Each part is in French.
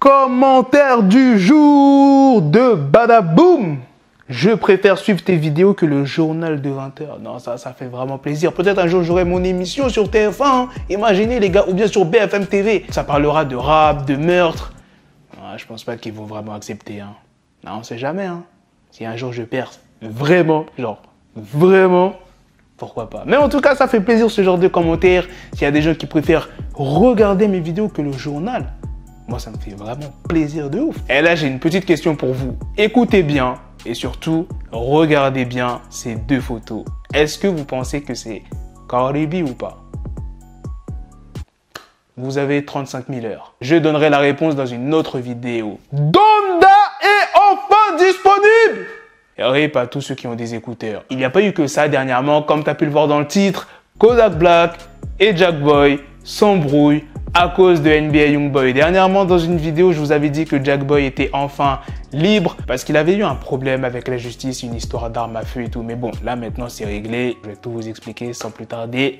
Commentaire du jour de Badaboom. Je préfère suivre tes vidéos que le journal de 20h. Non, ça fait vraiment plaisir. Peut-être un jour j'aurai mon émission sur TF1. Hein. Imaginez les gars, ou bien sur BFM TV. Ça parlera de rap, de meurtre. Ah, je pense pas qu'ils vont vraiment accepter. Hein. Non, on sait jamais. Hein. Si un jour je perce, vraiment, genre, vraiment, pourquoi pas. Mais en tout cas, ça fait plaisir ce genre de commentaires. S'il y a des gens qui préfèrent regarder mes vidéos que le journal, moi ça me fait vraiment plaisir de ouf. Et là, j'ai une petite question pour vous. Écoutez bien. Et surtout, regardez bien ces deux photos. Est-ce que vous pensez que c'est Cardi B ou pas? Vous avez 35 000 heures. Je donnerai la réponse dans une autre vidéo. Donda est enfin disponible! Et rip à tous ceux qui ont des écouteurs. Il n'y a pas eu que ça dernièrement, comme tu as pu le voir dans le titre. Kodak Black et Jackboy s'embrouillent à cause de NBA Youngboy. Dernièrement, dans une vidéo, je vous avais dit que Jackboy était enfin libre parce qu'il avait eu un problème avec la justice, une histoire d'armes à feu et tout. Mais bon, là maintenant, c'est réglé. Je vais tout vous expliquer sans plus tarder.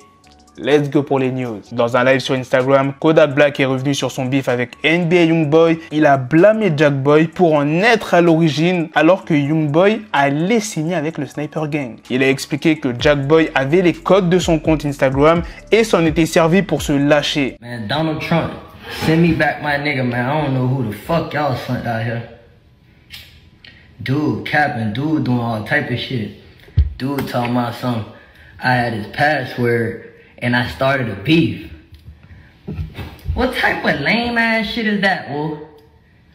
Let's go pour les news. Dans un live sur Instagram, Kodak Black est revenu sur son beef avec NBA Youngboy. Il a blâmé Jackboy pour en être à l'origine alors que Youngboy allait signer avec le Sniper Gang. Il a expliqué que Jackboy avait les codes de son compte Instagram et s'en était servi pour se lâcher. Man, Donald Trump, send me back my nigga, man. I don't know who the fuck y'all sent out here. Dude capping, dude doing all type of shit. Dude talking about something. I had his password. And I started a beef. What type of lame ass shit is that, Wolf?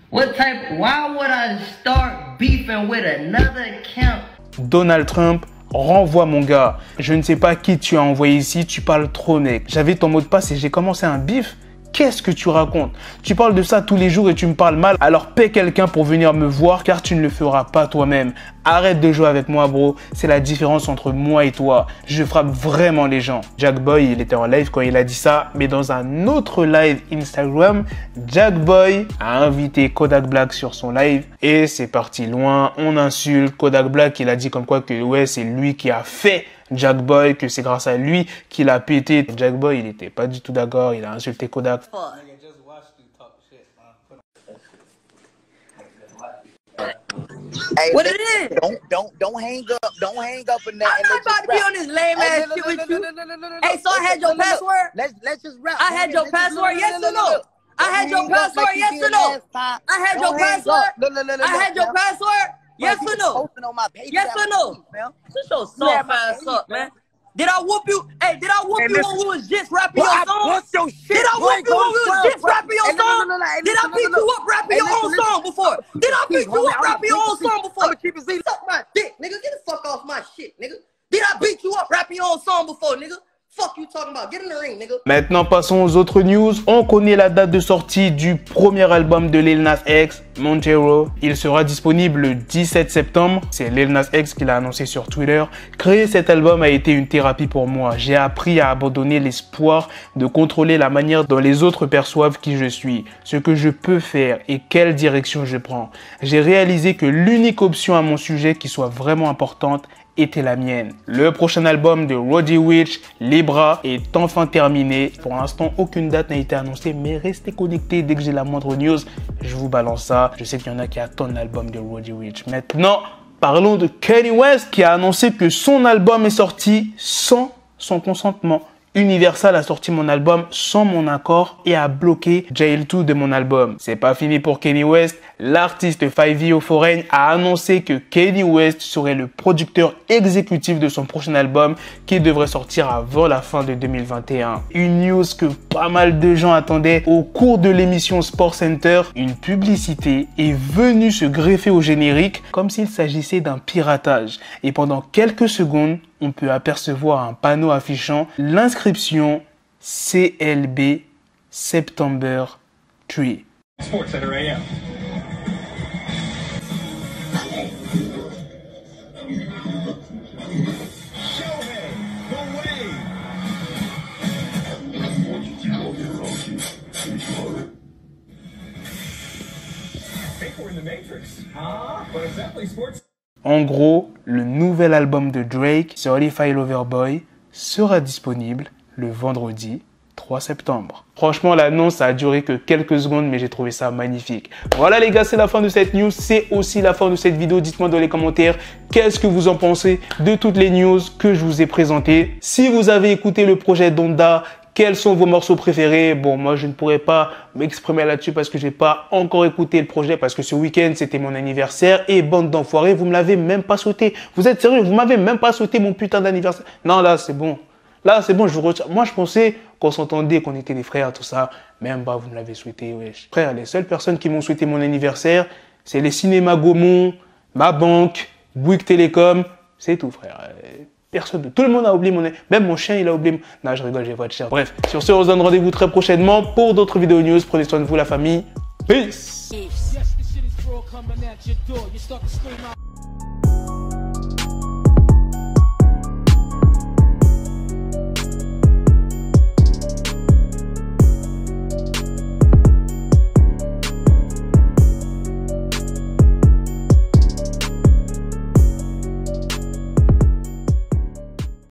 Why would I start beefing with another account? Donald Trump, renvoie mon gars. Je ne sais pas qui tu as envoyé ici, tu parles trop mec. J'avais ton mot de passe et j'ai commencé un beef. Qu'est-ce que tu racontes? Tu parles de ça tous les jours et tu me parles mal. Alors paie quelqu'un pour venir me voir car tu ne le feras pas toi-même. Arrête de jouer avec moi bro. C'est la différence entre moi et toi. Je frappe vraiment les gens. Jackboy, il était en live quand il a dit ça. Mais dans un autre live Instagram, Jackboy a invité Kodak Black sur son live. Et c'est parti loin. On insulte Kodak Black. Il a dit comme quoi que ouais, c'est lui qui a fait Jackboy, que c'est grâce à lui qu'il a pété. Jackboy, il était pas du tout d'accord, il a insulté Kodak. Hey, what it is? Don't hang up and that. I'm not about to be on this lame ass shit with you. Hey, so I had your password? Let's just rap. I had your password, yes or no? I had your password, yes or no? I had your password? I had your password? Yes or no? Yes or no? Shut your soft ass up, man. Did I whoop you? Hey, did I whoop you when we was just rapping your song? Did I whoop you when we was just rapping your song? Did I beat you up rapping your own song before? Did I beat you up rapping your own song before? Suck my dick, nigga. Get the fuck off my shit, nigga. Did I beat you up rapping your own song before, nigga? Fuck you talking about? Get in the ring, nigga. Maintenant, passons aux autres news. On connaît la date de sortie du premier album de Lil Nas X, Montero. Il sera disponible le 17 septembre. C'est Lil Nas X qui l'a annoncé sur Twitter. Créer cet album a été une thérapie pour moi. J'ai appris à abandonner l'espoir de contrôler la manière dont les autres perçoivent qui je suis, ce que je peux faire et quelle direction je prends. J'ai réalisé que l'unique option à mon sujet qui soit vraiment importante était la mienne. Le prochain album de Roddy Ricch, Libra, est enfin terminé. Pour l'instant, aucune date n'a été annoncée, mais restez connectés. Dès que j'ai la moindre news, je vous balance ça. Je sais qu'il y en a qui attendent l'album de Roddy Ricch. Maintenant, parlons de Kanye West qui a annoncé que son album est sorti sans son consentement. Universal a sorti mon album sans mon accord et a bloqué Jail 2 de mon album. C'est pas fini pour Kanye West. L'artiste 5E a annoncé que Kanye West serait le producteur exécutif de son prochain album qui devrait sortir avant la fin de 2021. Une news que pas mal de gens attendaient. Au cours de l'émission Sport Center, une publicité est venue se greffer au générique comme s'il s'agissait d'un piratage. Et pendant quelques secondes, on peut apercevoir un panneau affichant l'inscription CLB September 3. SportsCenter AM. En gros, le nouvel album de Drake, Certified Lover Boy, sera disponible le vendredi 3 septembre. Franchement, l'annonce, ça a duré que quelques secondes, mais j'ai trouvé ça magnifique. Voilà les gars, c'est la fin de cette news. C'est aussi la fin de cette vidéo. Dites-moi dans les commentaires qu'est-ce que vous en pensez de toutes les news que je vous ai présentées. Si vous avez écouté le projet Donda, quels sont vos morceaux préférés? Bon, moi, je ne pourrais pas m'exprimer là-dessus parce que je n'ai pas encore écouté le projet parce que ce week-end, c'était mon anniversaire et bande d'enfoirés, vous me l'avez même pas souhaité. Vous êtes sérieux? Vous m'avez même pas souhaité mon putain d'anniversaire. Non, là, c'est bon. Là, c'est bon, je vous retire. Moi, je pensais qu'on s'entendait, qu'on était des frères, tout ça. Même pas, vous me l'avez souhaité, wesh. Frère, les seules personnes qui m'ont souhaité mon anniversaire, c'est les cinémas Gaumont, ma banque, Bouygues Télécom. C'est tout, frère. Personne, tout le monde a oublié mon... Même mon chien, il a oublié... Non, je rigole, j'ai pas de chien. Bref, sur ce, on se donne rendez-vous très prochainement pour d'autres vidéos news. Prenez soin de vous, la famille. Peace.